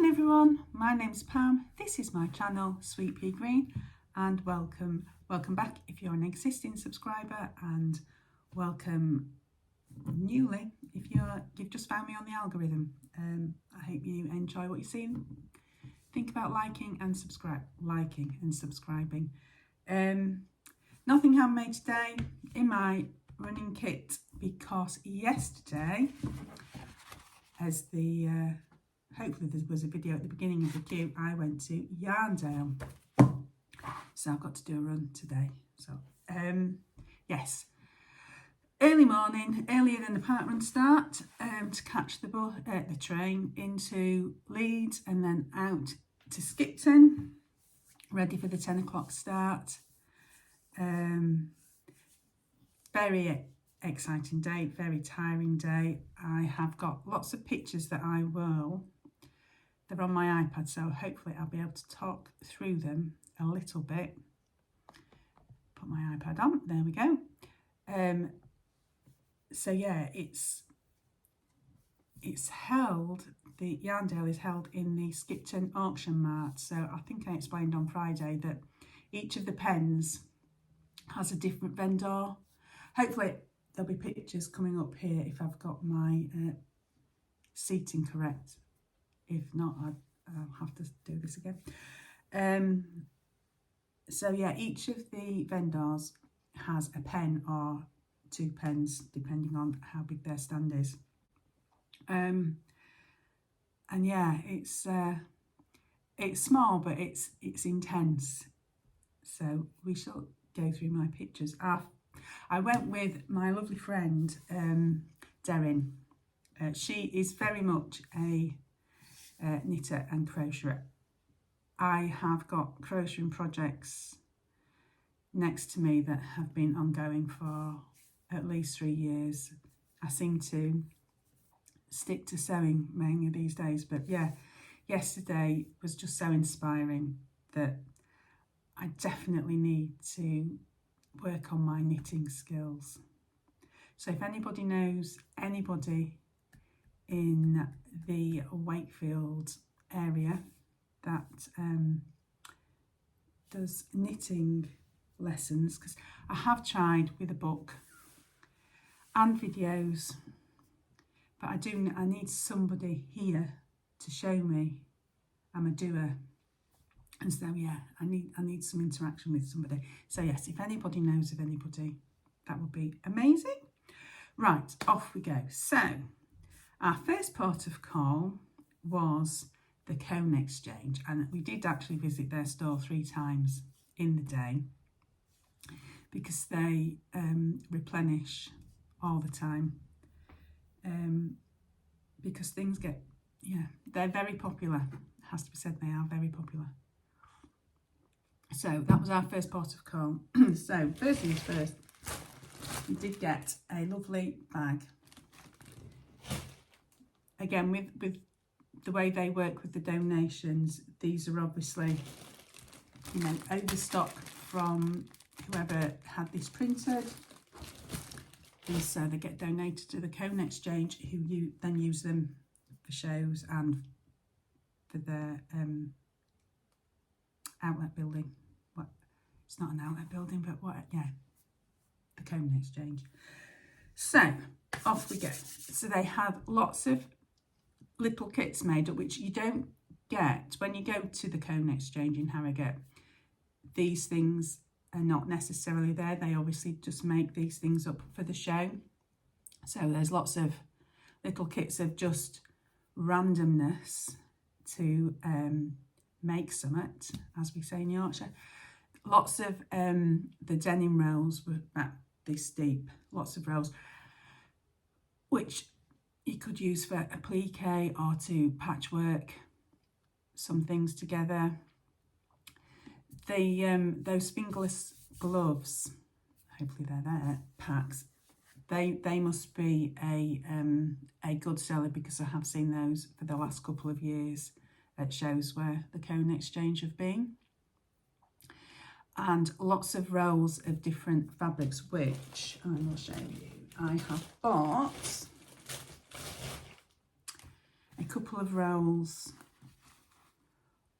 Morning everyone, my name's Pam, this is my channel Sweet Pea Green, and welcome back if you're an existing subscriber, and welcome newly if you've just found me on the algorithm. I hope you enjoy what you're seeing. Think about liking and subscribing. Nothing handmade today in my running kit, because yesterday, as the hopefully there was a video at the beginning of the queue, I went to Yarndale, so I've got to do a run today. So yes, early morning, earlier than the park run start, to catch the train into Leeds and then out to Skipton, ready for the 10 o'clock start. Very exciting day, very tiring day. I have got lots of pictures that they're on my iPad, so hopefully I'll be able to talk through them a little bit. Put my iPad on, there we go. So yeah, it's held, the Yarndale is held in the Skipton auction mart. So I think I explained on Friday that each of the pens has a different vendor. Hopefully there'll be pictures coming up here if I've got my seating correct. If not, I'll have to do this again. So yeah, each of the vendors has a pen or 2 pens, depending on how big their stand is. And yeah, it's small, but it's intense. So we shall go through my pictures. I went with my lovely friend Darren. She is very much a knitter and crocheter. I have got crocheting projects next to me that have been ongoing for at least 3 years. I seem to stick to sewing mainly these days, but yeah, yesterday was just so inspiring that I definitely need to work on my knitting skills. So if anybody knows anybody in the Wakefield area that does knitting lessons, because I have tried with a book and videos, but I need somebody here to show me. I'm a doer, and so yeah, I need some interaction with somebody. So yes, if anybody knows of anybody, that would be amazing. Right, off we go. So our first port of call was the Cone Exchange, and we did actually visit their store 3 times in the day, because they replenish all the time, because things get, yeah, they're very popular. It has to be said, they are very popular. So that was our first port of call. So first things first, we did get a lovely bag. Again, with the way they work with the donations, these are obviously, you know, overstock from whoever had this printed. These they get donated to the Cone Exchange, who then use them for shows and for their outlet building. What? It's not an outlet building, but what? Yeah, the Cone Exchange. So off we go. So they have lots of little kits made up, which you don't get when you go to the Cone Exchange in Harrogate. These things are not necessarily there. They obviously just make these things up for the show. So there's lots of little kits of just randomness to make summit, as we say in Yorkshire. Lots of the denim rolls were about this deep, lots of rolls, which you could use for applique or to patchwork some things together. Those fingerless gloves, hopefully they're there, packs, they must be a good seller, because I have seen those for the last couple of years at shows where the Cone Exchange have been. And lots of rolls of different fabrics, which I will show you. I have bought a couple of rolls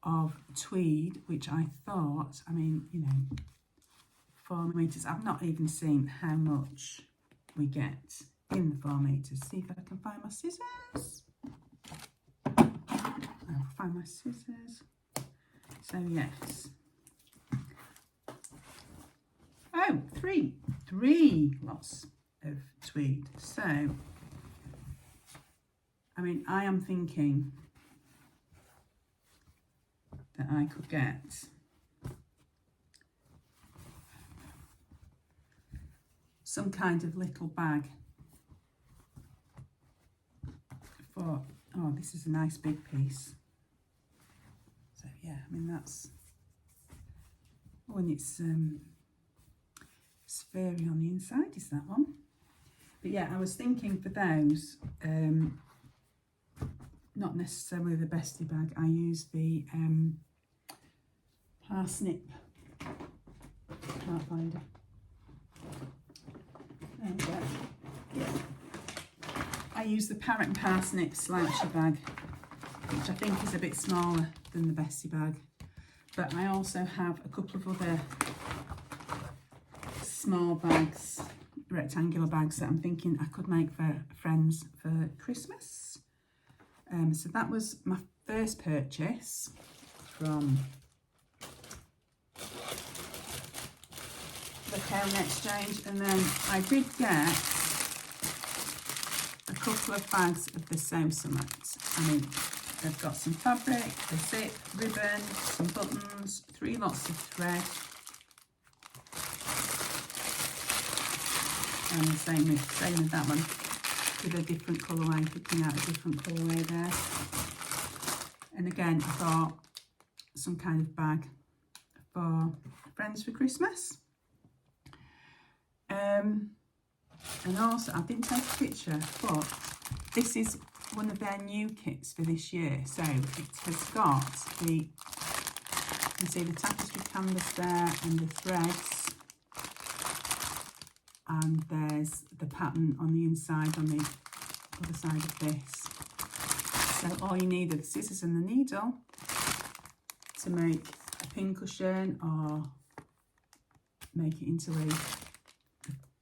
of tweed, which I thought, I mean, you know, 4 metres. I've not even seen how much we get in the 4 metres. See if I can find my scissors. I'll find my scissors. So yes. Oh, three lots of tweed. So, I mean, I am thinking that I could get some kind of little bag for, oh, this is a nice big piece. So yeah, I mean, that's, oh, and it's fairy on the inside, is that one? But yeah, I was thinking for those, not necessarily the bestie bag. I use the parsnip, can't find it. There we go. Yeah. I use the parrot and parsnip slouchy bag, which I think is a bit smaller than the bestie bag. But I also have a couple of other small bags, rectangular bags, that I'm thinking I could make for friends for Christmas. So that was my first purchase from the Cone Exchange, and then I did get a couple of bags of the Sew Summit. I mean, they've got some fabric, a zip, ribbon, some buttons, 3 lots of thread, and the same with that one, with a different colourway, picking out a different colourway there. And again, I thought some kind of bag for friends for Christmas. And also, I didn't take a picture, but this is one of their new kits for this year. So it has got the, you can see the tapestry canvas there and the threads. And there's the pattern on the inside, on the other side of this. So all you need are the scissors and the needle to make a pincushion or make it into a,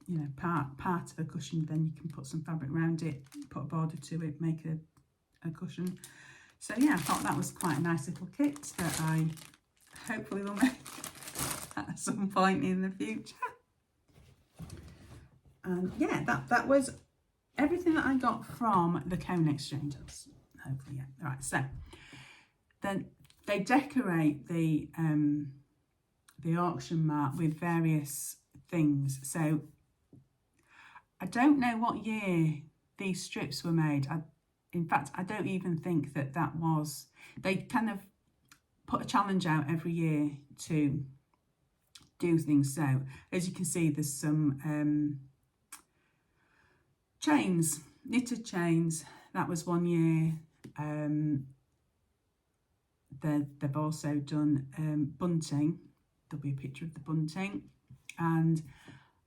you know, part of a cushion. Then you can put some fabric around it, put a border to it, make a cushion. So yeah, I thought that was quite a nice little kit that I hopefully will make at some point in the future. And yeah, that was everything that I got from the Cone Exchange. Hopefully, yeah. All right, so then they decorate the auction mart with various things. So I don't know what year these strips were made. In fact, I don't even think that was, they kind of put a challenge out every year to do things. So as you can see, there's some chains, knitted chains. That was one year. They've also done bunting. There'll be a picture of the bunting. And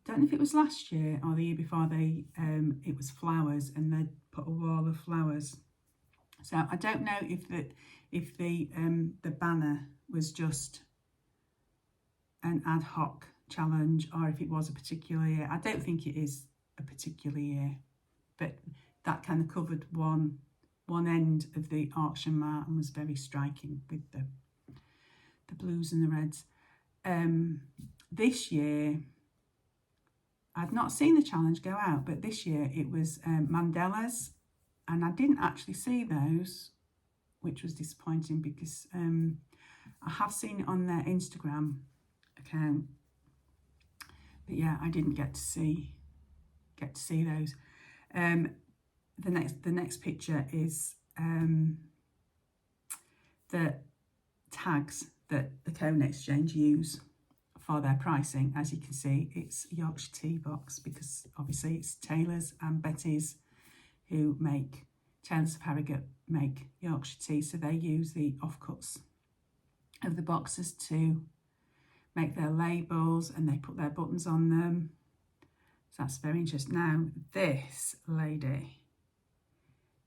I don't know if it was last year or the year before, it was flowers, and they put a wall of flowers. So I don't know if the banner was just an ad hoc challenge or if it was a particular year. I don't think it is a particular year, but that kind of covered one end of the auction mart and was very striking with the blues and the reds. This year, I've not seen the challenge go out, but this year it was mandalas, and I didn't actually see those, which was disappointing because I have seen it on their Instagram account, but yeah, I didn't get to see those. The next picture is the tags that the Cone Exchange use for their pricing. As you can see, it's Yorkshire tea box, because obviously it's Taylor's and Betty's who make, Taylor's of Harrogate make Yorkshire tea, so they use the offcuts of the boxes to make their labels, and they put their buttons on them. So that's very interesting. Now, this lady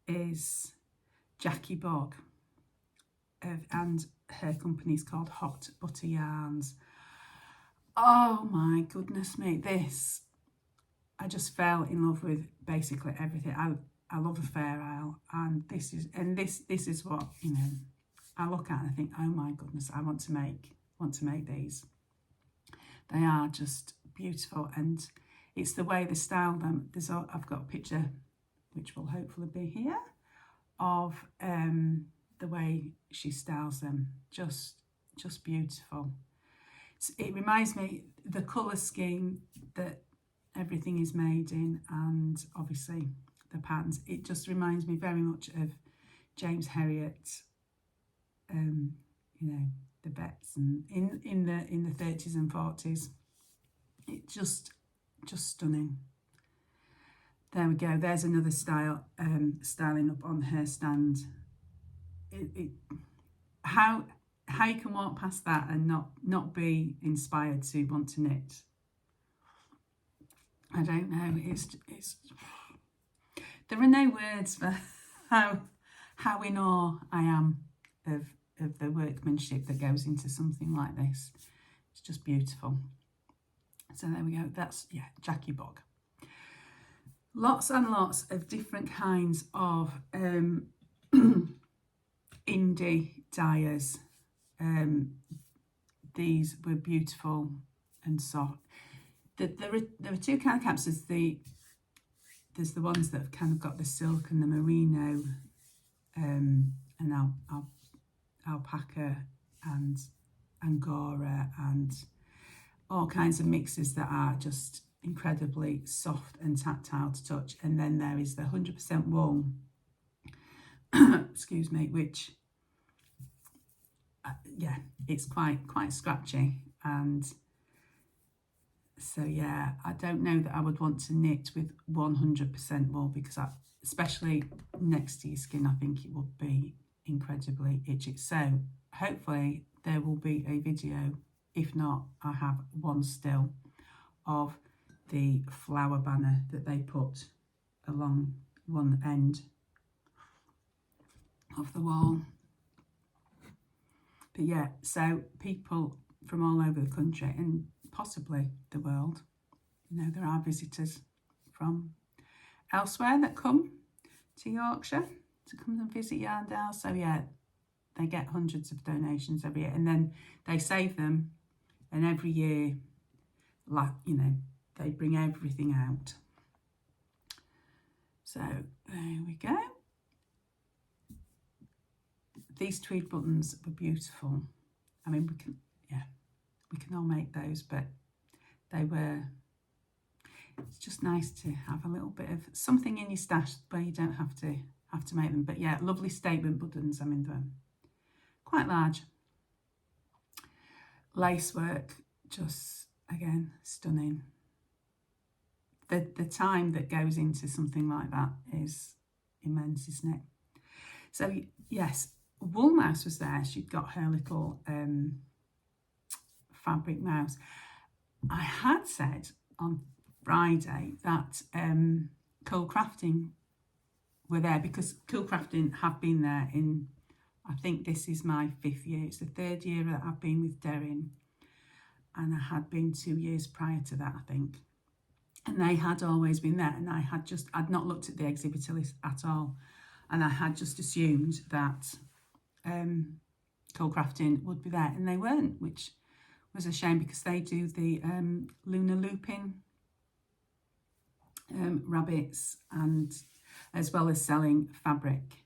is Jackie Bogg, and her company's called Hot Butter Yarns. Oh my goodness me, this, I just fell in love with basically everything. I love a Fair Isle, and this is what, you know, I look at and I think, oh my goodness, I want to make these. They are just beautiful, and it's the way they style them. I've got a picture, which will hopefully be here, of the way she styles them. Just beautiful. It reminds me, the colour scheme that everything is made in, and obviously the patterns, it just reminds me very much of James Herriot, you know, the Bets, and in the 30s and 40s. It just stunning. There we go. There's another styling up on her stand. How you can walk past that and not be inspired to want to knit, I don't know. It's there are no words for how in awe I am of the workmanship that goes into something like this. It's just beautiful. So there we go. That's, yeah, Jackie Bog. Lots and lots of different kinds of indie dyers. These were beautiful and soft. There are two kind of caps. There's the ones that have kind of got the silk and the merino, and alpaca and angora and all kinds of mixes that are just incredibly soft and tactile to touch. And then there is the 100% wool, excuse me, which yeah, it's quite scratchy. And so yeah, I don't know that I would want to knit with 100% wool, because especially next to your skin, I think it would be incredibly itchy. So hopefully there will be a video. If not, I have one still of the flower banner that they put along one end of the wall. But yeah, so people from all over the country and possibly the world, you know, there are visitors from elsewhere that come to Yorkshire to come and visit Yarndale. So yeah, they get hundreds of donations every year, and then they save them, and every year, like, you know, they bring everything out. So there we go. These tweed buttons were beautiful. I mean, we can all make those, but it's just nice to have a little bit of something in your stash where you don't have to make them. But yeah, lovely statement buttons. I mean, they're quite large. Lace work, just again, stunning. The time that goes into something like that is immense, isn't it? So yes, Wool Mouse was there. She'd got her little fabric mouse. I had said on Friday that Cool Crafting were there, because Cool Crafting have been there in, I think this is my 5th year. It's the 3rd year that I've been with Derrin, and I had been 2 years prior to that, I think. And they had always been there, and I'd not looked at the exhibitor list at all, and I had just assumed that Cool Crafting would be there, and they weren't, which was a shame, because they do the lunar looping rabbits, and as well as selling fabric.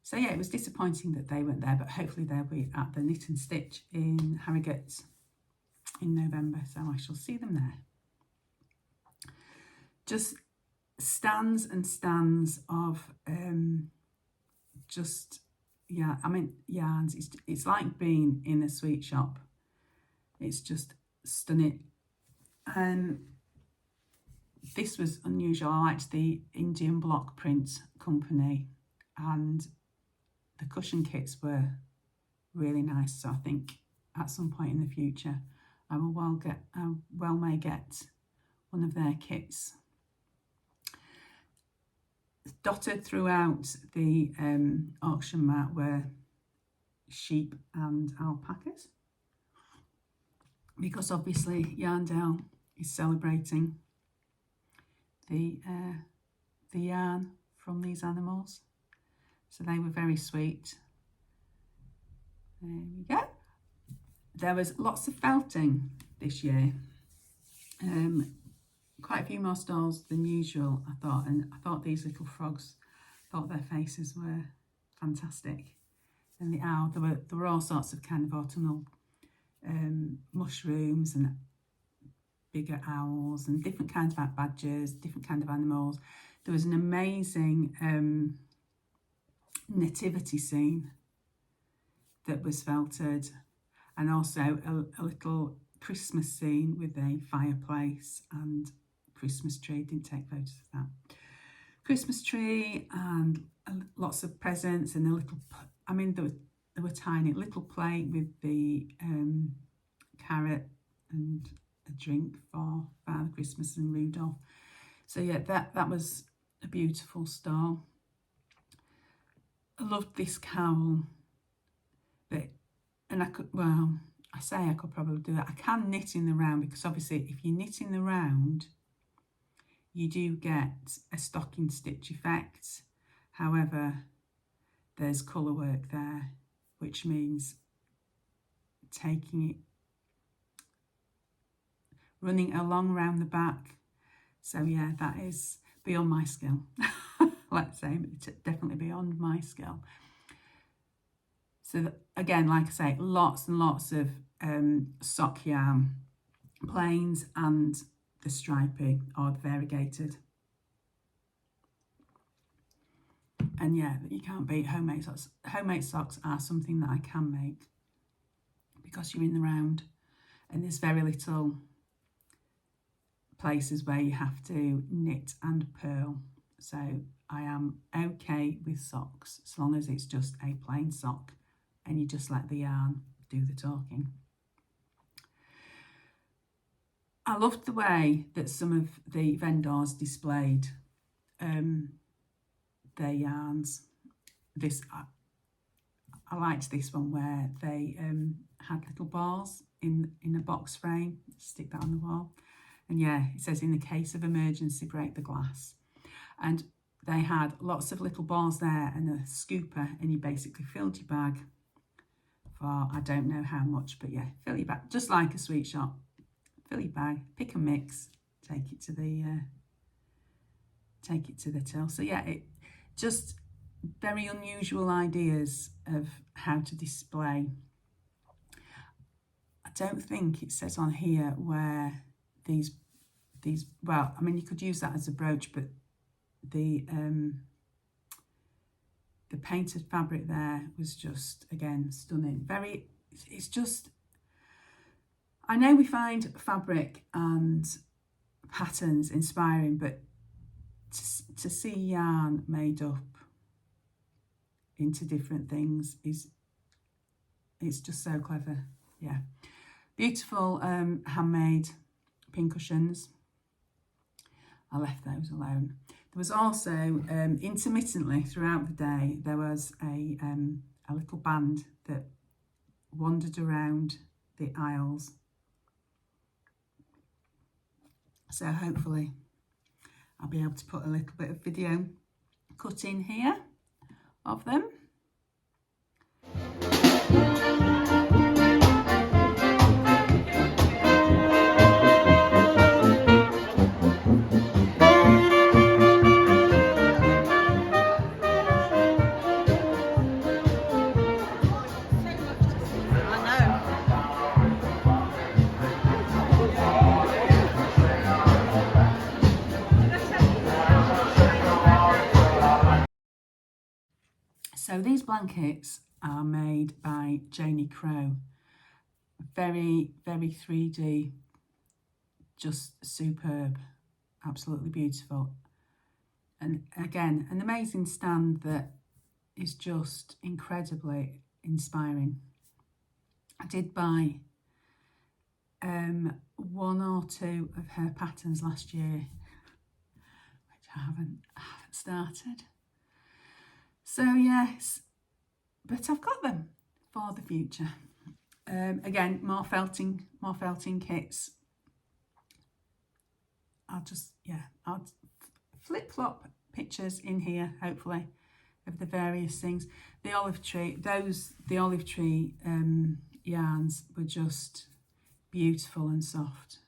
So yeah, it was disappointing that they weren't there, but hopefully they'll be at the Knit and Stitch in Harrogate in November, so I shall see them there. Just stands and stands of just, yeah, I mean, yarns. It's like being in a sweet shop. It's just stunning. And this was unusual. I liked the Indian Block Print Company, and the cushion kits were really nice. So I think at some point in the future, I may get one of their kits. Dotted throughout the auction mart were sheep and alpacas, because obviously Yarndale is celebrating the yarn from these animals. So they were very sweet. There we go. There was lots of felting this year. Quite a few more stalls than usual, I thought, and I thought these little frogs, thought their faces were fantastic. And the owl, there were all sorts of kind of autumnal mushrooms and bigger owls and different kinds of badgers, different kind of animals. There was an amazing nativity scene that was felted, and also a little Christmas scene with a fireplace and Christmas tree. Didn't take photos of that. Christmas tree and lots of presents and a little, I mean, there were tiny little plate with the carrot and a drink for Father Christmas and Rudolph. So yeah, that was a beautiful stall. I loved this cowl, and I could probably do it. I can knit in the round, because obviously if you knit in the round, you do get a stocking stitch effect. However, there's colour work there, which means taking it, running along round the back. So yeah, that is beyond my skill. Let's say, definitely beyond my skill. So again, like I say, lots and lots of sock yarn, plains and the stripy or the variegated. And yeah, you can't beat homemade socks. Homemade socks are something that I can make, because you're in the round and there's very little places where you have to knit and purl. So I am okay with socks, as long as it's just a plain sock and you just let the yarn do the talking. I loved the way that some of the vendors displayed their yarns. I liked this one where they had little balls in a box frame. Stick that on the wall. And yeah, it says, in the case of emergency, break the glass. And they had lots of little balls there and a scooper, and you basically filled your bag for, I don't know how much, but yeah, fill your bag, just like a sweet shop. Fill your bag, pick and mix, take it to the till. So yeah, it just very unusual ideas of how to display. I don't think it says on here where these, well, I mean, you could use that as a brooch, but the painted fabric there was just, again, stunning. It's just, I know we find fabric and patterns inspiring, but to see yarn made up into different things it's just so clever. Yeah, beautiful handmade pincushions. I left those alone. There was also intermittently throughout the day, there was a little band that wandered around the aisles. So hopefully I'll be able to put a little bit of video cut in here of them. So these blankets are made by Janie Crow. Very, very 3D, just superb, absolutely beautiful. And again, an amazing stand that is just incredibly inspiring. I did buy one or two of her patterns last year, which I haven't started. So yes, but I've got them. for the future. Again, more felting kits. I'll flip-flop pictures in here, hopefully, of the various things. The olive tree, yarns were just beautiful and soft.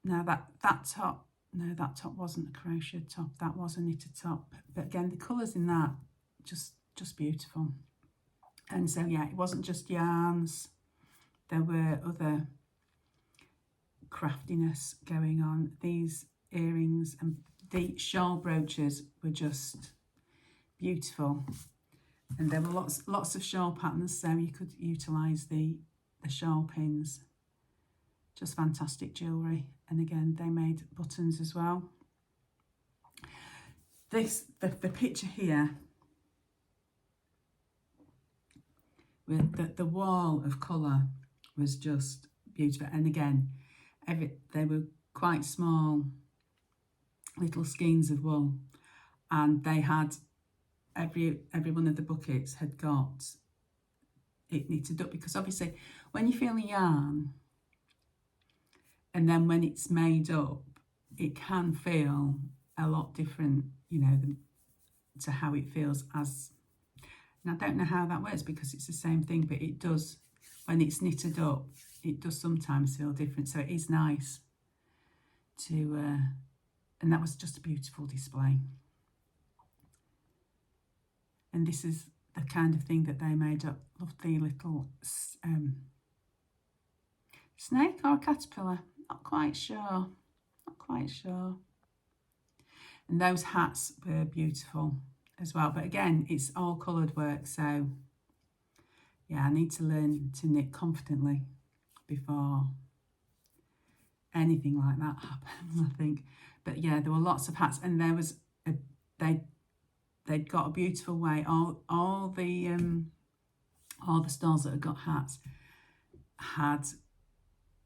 Now that top wasn't a crocheted top, that was a knitted top. But again, the colours in that, just beautiful. And so yeah, it wasn't just yarns, there were other craftiness going on. These earrings and the shawl brooches were just beautiful. And there were lots of shawl patterns, so you could utilise the shawl pins. Just fantastic jewellery. And again, they made buttons as well. The picture here with the wall of colour was just beautiful. And again, they were quite small little skeins of wool, and they had every one of the buckets had got it knitted up, because obviously when you feel a yarn and then when it's made up, it can feel a lot different, you know, to how it feels as, and I don't know how that works because it's the same thing, but it does, when it's knitted up, it does sometimes feel different. So it is nice to, and that was just a beautiful display. And this is the kind of thing that they made up. Lovely little snake or a caterpillar, not quite sure. And those hats were beautiful as well. But again, it's all coloured work, so yeah, I need to learn to knit confidently before anything like that happens, I think. But yeah, there were lots of hats, and there was they'd got a beautiful way. All the stalls that had got hats had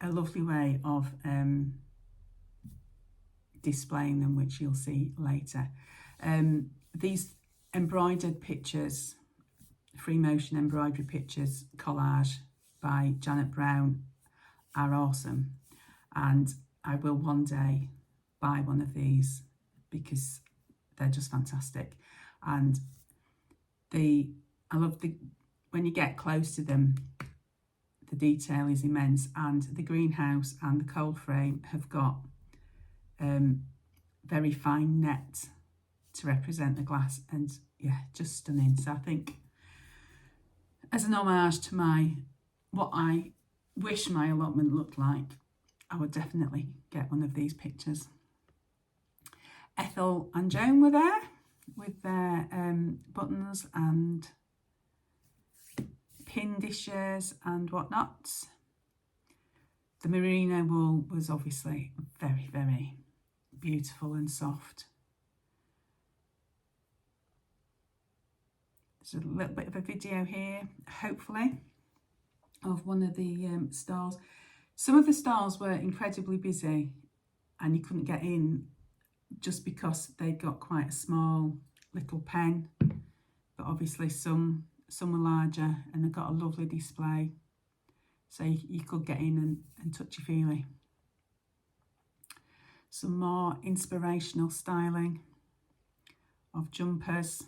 a lovely way of displaying them, which you'll see later. These embroidered pictures, free motion embroidery pictures collage by Janet Brown are awesome, and I will one day buy one of these because they're just fantastic. And I love when you get close to them, the detail is immense, and the greenhouse and the cold frame have got very fine net to represent the glass, and yeah, just stunning. So I think as an homage to what I wish my allotment looked like, I would definitely get one of these pictures. Ethel and Joan were there with their buttons and pin dishes and whatnot. The merino wool was obviously very, very beautiful and soft. There's a little bit of a video here, hopefully, of one of the stalls. Some of the stalls were incredibly busy and you couldn't get in just because they got quite a small little pen, but obviously some were larger and they got a lovely display, so you could get in and touchy-feely. Some more inspirational styling of jumpers.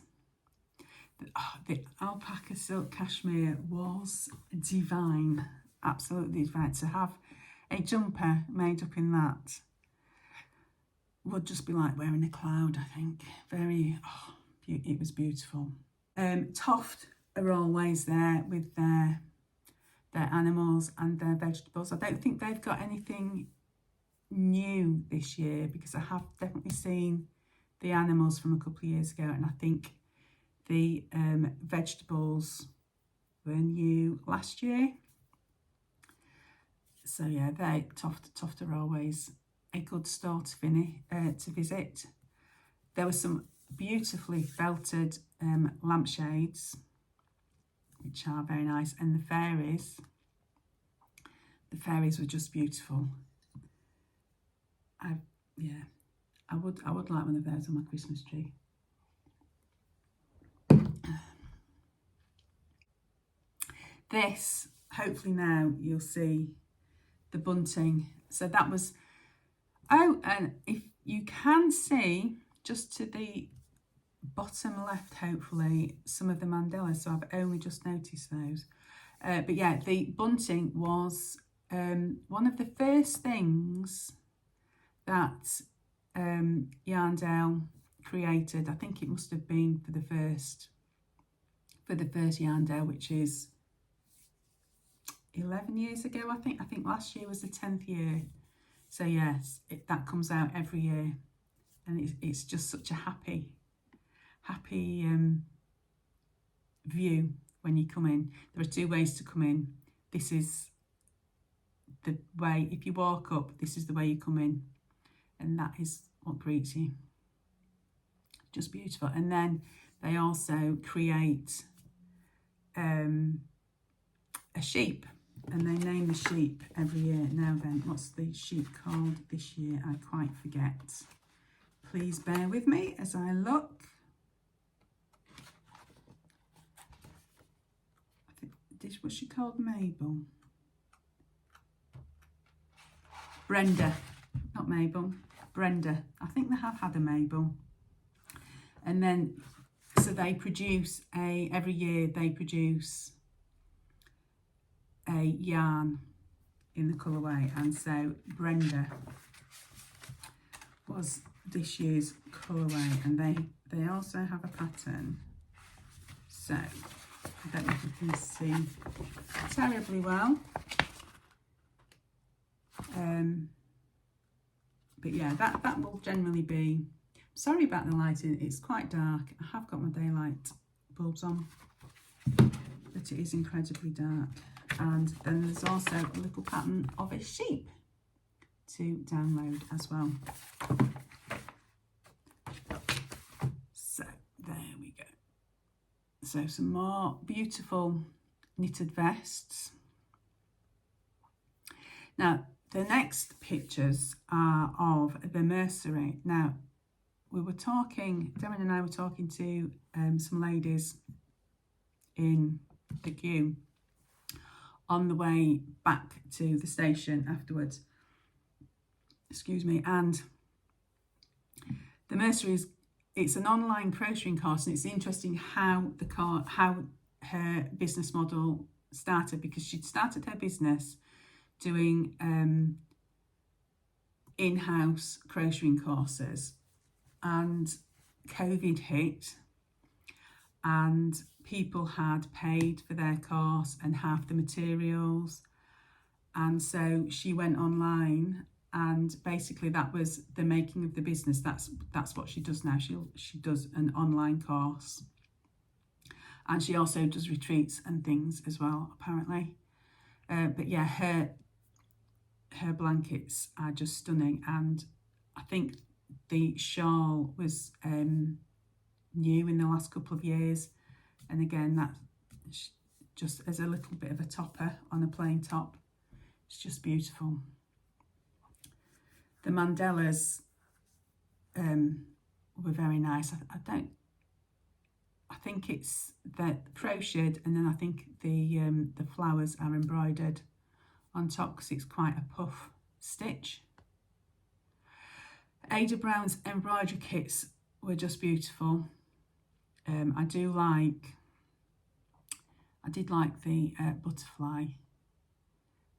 The alpaca silk cashmere was divine, absolutely divine. To have a jumper made up in that would just be like wearing a cloud, I think. It was beautiful. Toft are always there with their animals and their vegetables. I don't think they've got anything new this year, because I have definitely seen the animals from a couple of years ago, and I think the vegetables were new last year. So yeah, Toft are always a good store to visit. There were some beautifully felted lampshades, which are very nice, and the fairies were just beautiful. I would like one of those on my Christmas tree. this, hopefully now you'll see the bunting. So that was, oh, and if you can see just to the bottom left, hopefully, some of the mandalas, so I've only just noticed those. But yeah, the bunting was one of the first things that Yarndale created. I think it must have been for the first Yarndale, which is 11 years ago, I think. I think last year was the 10th year. So yes, that comes out every year, and it's just such a happy view when you come in. There are two ways to come in. This is the way, if you walk up, this is the way you come in, and that is what greets you. Just beautiful. And then they also create a sheep, and they name the sheep every year. Now then, what's the sheep called this year? I quite forget. Please bear with me as I look. Was she called Mabel? Brenda, not Mabel, Brenda. I think they have had a Mabel. And then, so they produce every year they produce a yarn in the colourway, and so Brenda was this year's colourway, and they also have a pattern. So I don't know if you can see terribly well, but yeah, that will generally be. Sorry about the lighting, it's quite dark. I have got my daylight bulbs on, but it is incredibly dark. And then there's also a little pattern of a sheep to download as well. So there we go. So some more beautiful knitted vests. Now the next pictures are of the mercery. Now we were talking, Darren and I were talking to some ladies in the queue on the way back to the station afterwards. Excuse me. And the mercery it's an online crocheting course, and it's interesting how her business model started, because she'd started her business doing in-house crocheting courses, and COVID hit, and people had paid for their course and half the materials, and so she went online, and basically that was the making of the business. That's what she does now. She does an online course, and she also does retreats and things as well, apparently. But yeah, her blankets are just stunning, and I think the shawl was new in the last couple of years, and again that just as a little bit of a topper on a plain top. It's just beautiful. The mandalas were very nice. I think it's that crocheted, and then I think the flowers are embroidered on top because it's quite a puff stitch. Ada Brown's embroidery kits were just beautiful. I did like the butterfly,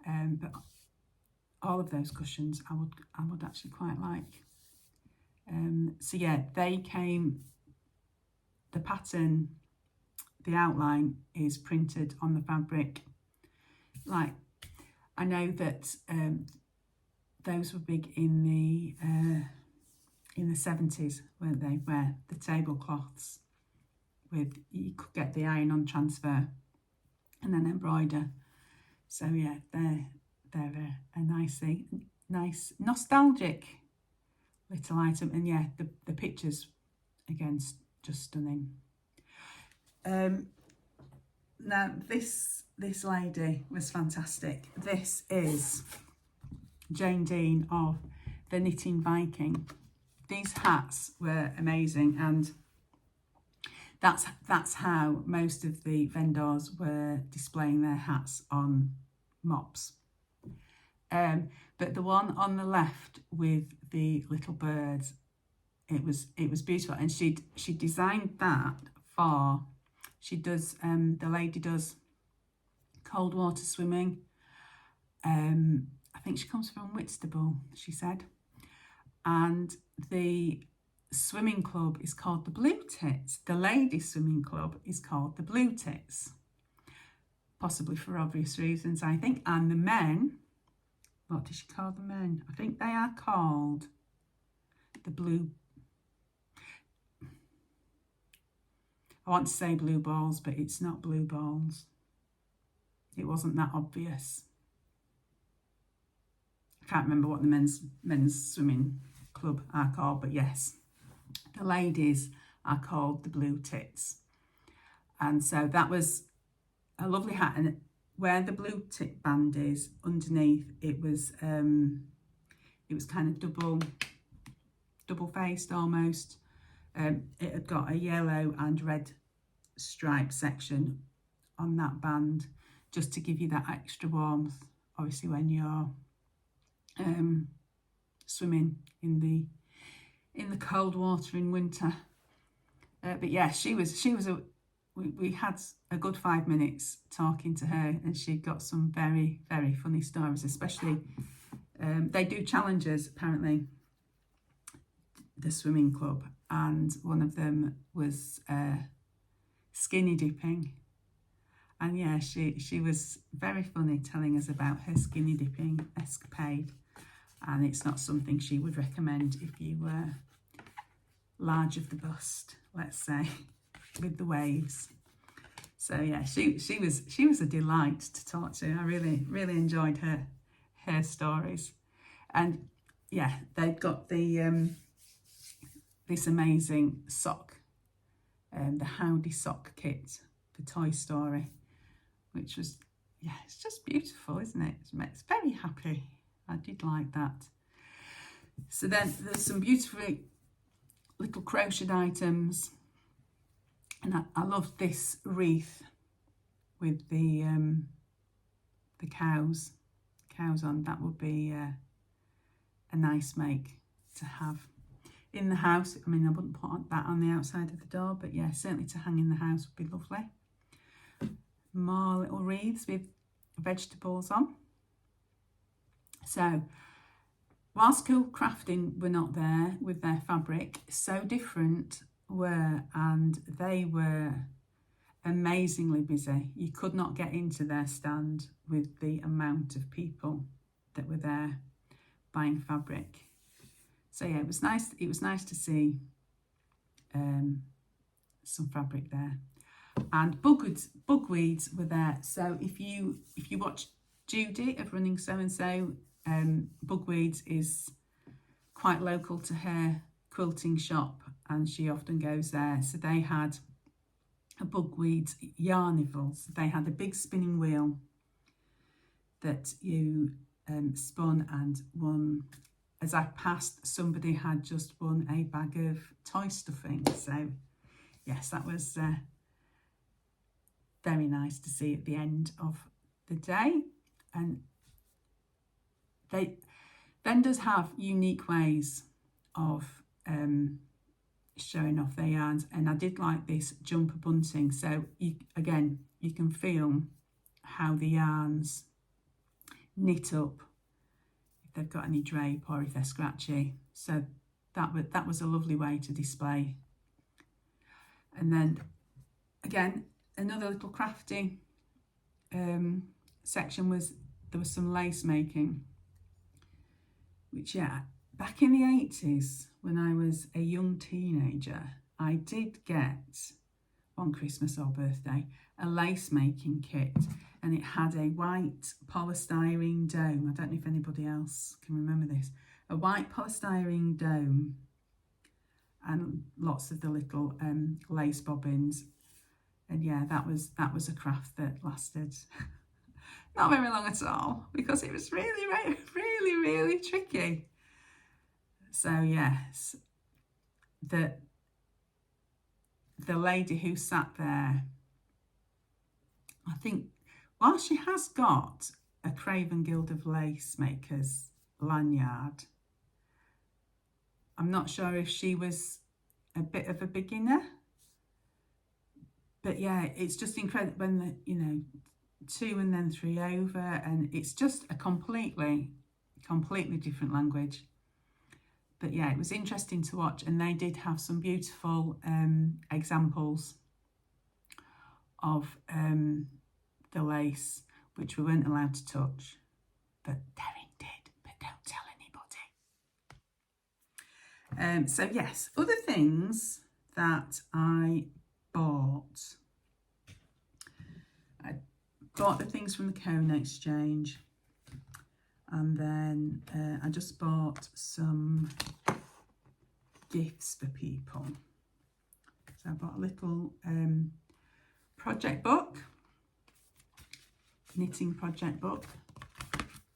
but all of those cushions I would actually quite like. So yeah, they came. The pattern, the outline is printed on the fabric. Like, I know that those were big in the 70s, weren't they? Where the tablecloths you could get the iron-on transfer and then embroider. So yeah, they're a nice nostalgic little item, and yeah, the pictures again just stunning. Now this lady was fantastic. This is Jane Dean of the Knitting Viking. These hats were amazing, and that's how most of the vendors were displaying their hats on mops. But the one on the left with the little birds, it was beautiful, and she designed that for, the lady does cold water swimming. I think she comes from Whitstable, she said, and the swimming club is called the Blue Tits. The ladies' swimming club is called the Blue Tits, possibly for obvious reasons, I think. And the men, what does she call the men? I think they are called the Blue, I want to say blue balls, but it's not blue balls. It wasn't that obvious. I can't remember what the men's swimming club are called, but yes, the ladies are called the Blue Tits. And so that was a lovely hat, and where the blue tit band is underneath, it was kind of double faced almost. It had got a yellow and red stripe section on that band, just to give you that extra warmth, obviously when you're swimming in the cold water in winter. But yeah, we had a good 5 minutes talking to her, and she got some very, very funny stories, especially they do challenges apparently, the swimming club, and one of them was skinny dipping. And yeah, she was very funny telling us about her skinny dipping escapade, and it's not something she would recommend if you were large of the bust, let's say, with the waves. So yeah, she was a delight to talk to. I really, really enjoyed her stories. And yeah, they've got the this amazing sock, the Howdy sock kit for Toy Story, which was, yeah, it's just beautiful, isn't it? It's very happy. I did like that. So then there's some beautifully little crocheted items, and I love this wreath with the cows on. That would be a nice make to have in the house. I mean, I wouldn't put that on the outside of the door, but yeah, certainly to hang in the house would be lovely. More little wreaths with vegetables on. So while School Crafting were not there with their fabric, So Different were, and they were amazingly busy. You could not get into their stand with the amount of people that were there buying fabric. So yeah, it was nice to see some fabric there. And bugweeds were there. So if you watch Judy of Running So and So, bugweeds is quite local to her quilting shop, and she often goes there. So they had a bugweeds yarnival. So they had a big spinning wheel that you spun, and one, as I passed, somebody had just won a bag of toy stuffing. So yes, that was very nice to see at the end of the day. And vendors have unique ways of showing off their yarns, and I did like this jumper bunting. So you can feel how the yarns knit up, if they've got any drape or if they're scratchy. So that was a lovely way to display. And then again, another little crafty section there was some lace making, which, yeah, back in the 80s when I was a young teenager, I did get on Christmas or birthday a lace making kit, and it had a white polystyrene dome. I don't know if anybody else can remember this. A white polystyrene dome and lots of the little lace bobbins. And yeah, that was a craft that lasted not very long at all, because it was really, really, really tricky. So yes, the the lady who sat there, I think, while she has got a Craven Guild of Lace Makers lanyard, I'm not sure if she was a bit of a beginner. But yeah, it's just incredible when the, you know, 2 and then 3 over, and it's just a completely different language. But yeah, it was interesting to watch, and they did have some beautiful examples of the lace, which we weren't allowed to touch, but Darren did, but don't tell anybody. So yes, other things that I bought. I bought the things from the Cone Exchange, and then I just bought some gifts for people. So I bought a little project book, knitting project book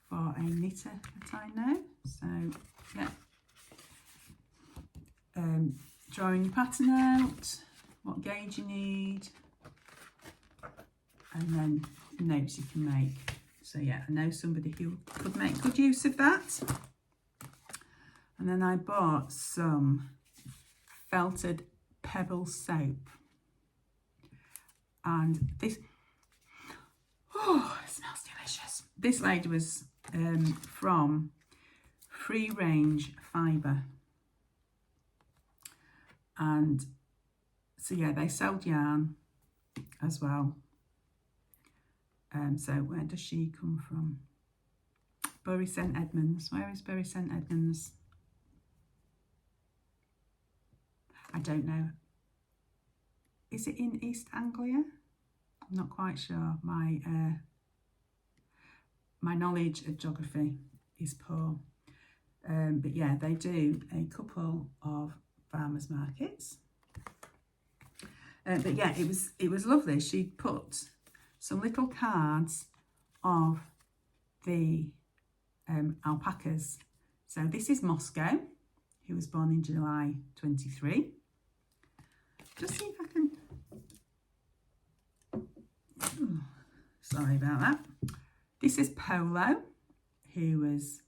for a knitter that I know. So yeah, drawing your pattern out, what gauge you need, and then notes you can make. So yeah, I know somebody who could make good use of that. And then I bought some felted pebble soap, and this, oh, it smells delicious. This lady was from Free Range Fibre, and so yeah, they sold yarn as well. So where does she come from? Bury St Edmunds. Where is Bury St Edmunds? I don't know. Is it in East Anglia? I'm not quite sure. My knowledge of geography is poor. But yeah, they do a couple of farmers markets. But yeah, it was lovely. She put some little cards of the alpacas. So this is Moscow, who was born in July 23. Just see if I can... Oh, sorry about that. This is Polo, who was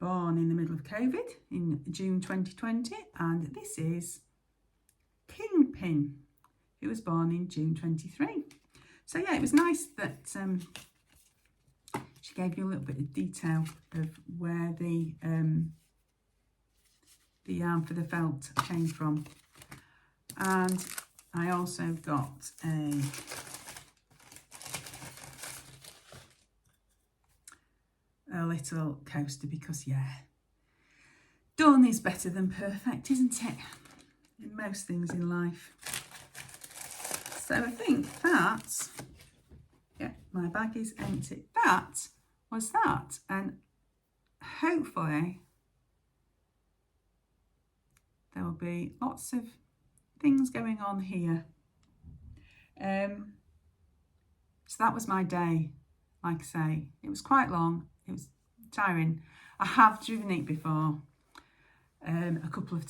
born in the middle of COVID in June 2020. And this is Kingpin, who was born in June 23. So yeah, it was nice that she gave you a little bit of detail of where the yarn for the felt came from. And I also got a little coaster because yeah, done is better than perfect, isn't it? In most things in life. So I think that, yeah, my bag is empty. That was that. And hopefully there will be lots of things going on here. So that was my day. Like I say, it was quite long. It was tiring. I have driven it before, a couple of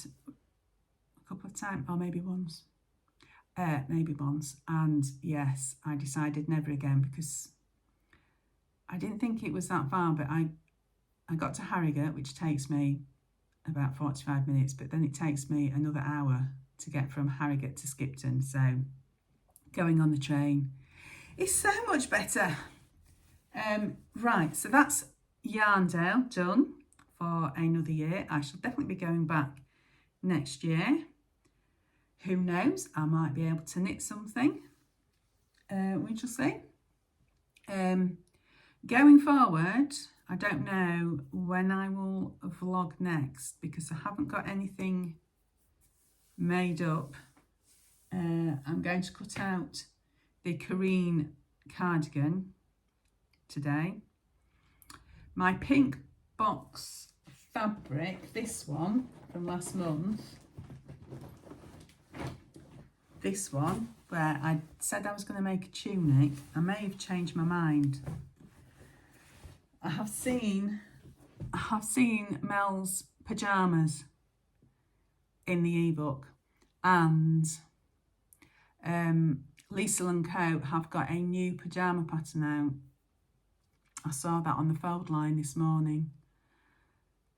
times, or maybe once. And yes, I decided never again, because I didn't think it was that far, but I got to Harrogate, which takes me about 45 minutes, but then it takes me another hour to get from Harrogate to Skipton. So going on the train is so much better. Right, so that's Yarndale done for another year. I shall definitely be going back next year. Who knows, I might be able to knit something. We shall see. Going forward, I don't know when I will vlog next, because I haven't got anything made up. I'm going to cut out the Kareen cardigan today. My pink box fabric, this one from last month, this one, where I said I was going to make a tunic, I may have changed my mind. I have seen Mel's pyjamas in the ebook, and Liesl and Co have got a new pyjama pattern out. I saw that on the fold line this morning.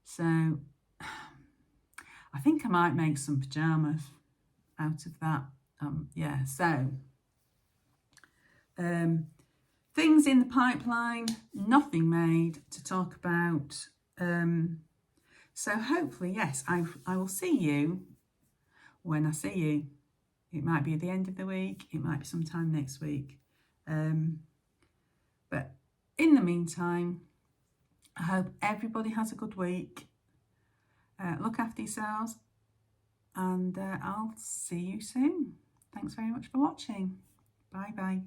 So I think I might make some pyjamas out of that. Yeah, so things in the pipeline, nothing made to talk about. So hopefully, yes, I will see you when I see you. It might be at the end of the week, it might be sometime next week. But in the meantime, I hope everybody has a good week. Look after yourselves, and I'll see you soon. Thanks very much for watching. Bye bye.